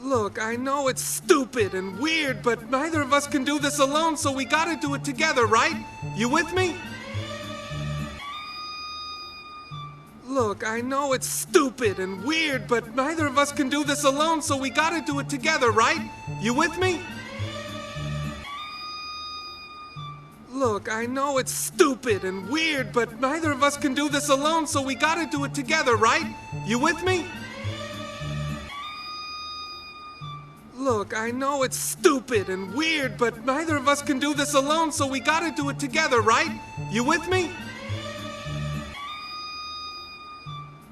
Look, I know it's stupid and weird, but neither of us can do this alone, so we gotta do it together, right? You with me? Look, I know it's stupid and weird, but neither of us can do this alone, so we gotta do it together, right? You with me? Look, I know it's stupid and weird, but neither of us can do this alone, so we gotta do it together, right? You with me? Look, I know it's stupid and weird, but neither of us can do this alone, so we gotta do it together, right? You with me?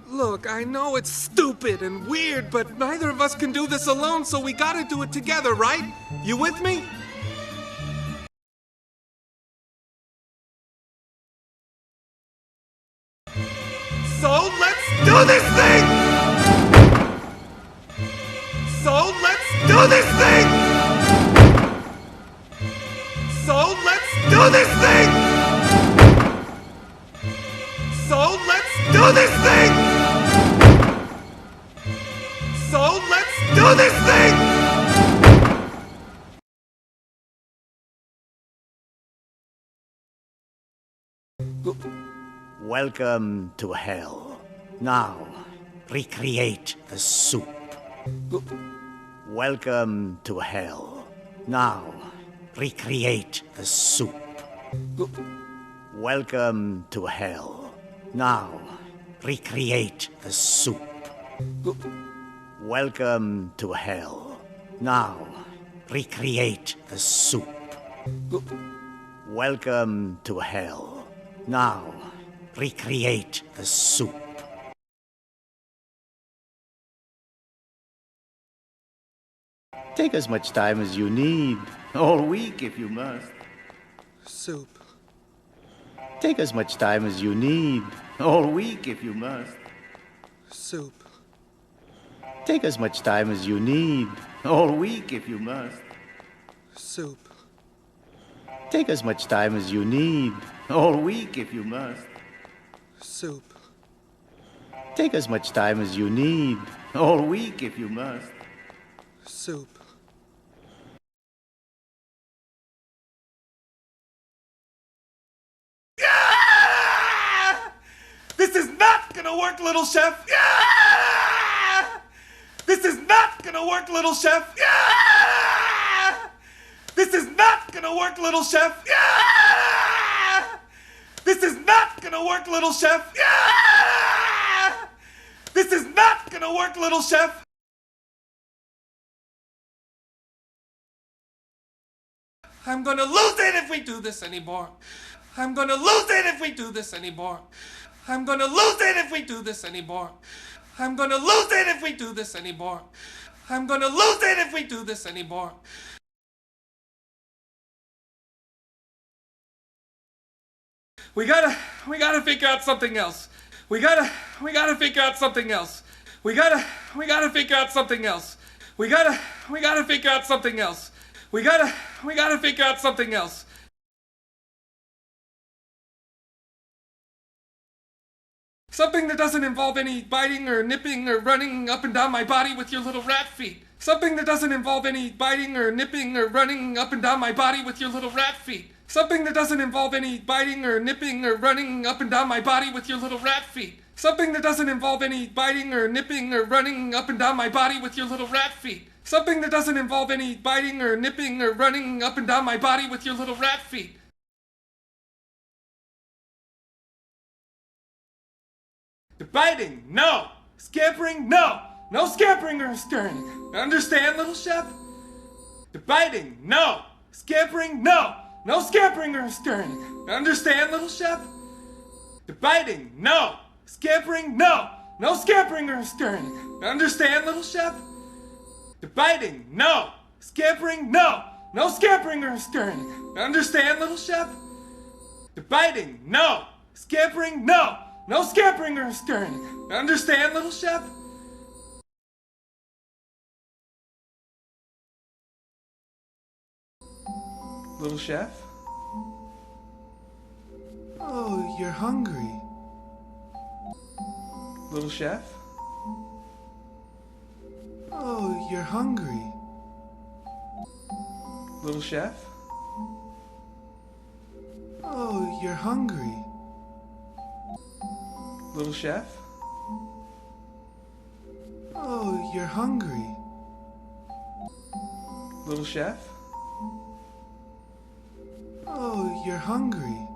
Look, I know it's stupid and weird, but neither of us can do this alone, so we gotta do it together, right? You with me? So let's do this thing! So let's do this thing! So let's do this thing! So let's do this thing! So let's do this thing! Welcome to hell. Now, recreate the soup. Welcome to hell. Now, recreate the soup. Welcome to hell. Now, recreate the soup. Welcome to hell. Now, recreate the soup. Welcome to hell. Now, recreate the soup. Take as much time as you need. All week if you must. Soup. Take as much time as you need. All week if you must. Soup. Take as much time as you need. All week if you must. Soup. Take as much time as you need. All week if you must. Soup. Take as much time as you need. All week if you must. Soup. This is not gonna work, little chef! This is not gonna work, little chef! This is not gonna work, little chef! This is not gonna work, little chef! This is not gonna work, little chef! I'm gonna lose it if we do this anymore. I'm gonna lose it if we do this anymore. I'm gonna lose it if we do this anymore. I'm gonna lose it if we do this anymore. I'm gonna lose it if we do this anymore. We gotta figure out something else. We gotta figure out something else. We gotta figure out something else. We gotta figure out something else. We gotta figure out something else. Something that doesn't involve any biting or nipping or running up and down my body with your little rat feet. Something that doesn't involve any biting or nipping or running up and down my body with your little rat feet. Something that doesn't involve any biting or nipping or running up and down my body with your little rat feet. Something that doesn't involve any biting or nipping or running up and down my body with your little rat feet. Something that doesn't involve any biting or nipping or running up and down my body with your little rat feet. Biting, no. Scampering, no. No scampering or stirring. Understand, little chef? Biting, no. Scampering, no. No scampering or stirring. Understand, little chef? Biting, no. Scampering, no. No scampering or stirring. Understand, little chef? Biting, no. Scampering, no. No scampering or stirring. Understand, little chef? Biting, no. Scampering, no. No scampering or stirring. Understand, little chef? Little chef? Oh, you're hungry. Little chef? Oh, you're hungry. Little chef? Oh, you're hungry. Little chef? Oh, you're hungry. Little chef? Oh, you're hungry.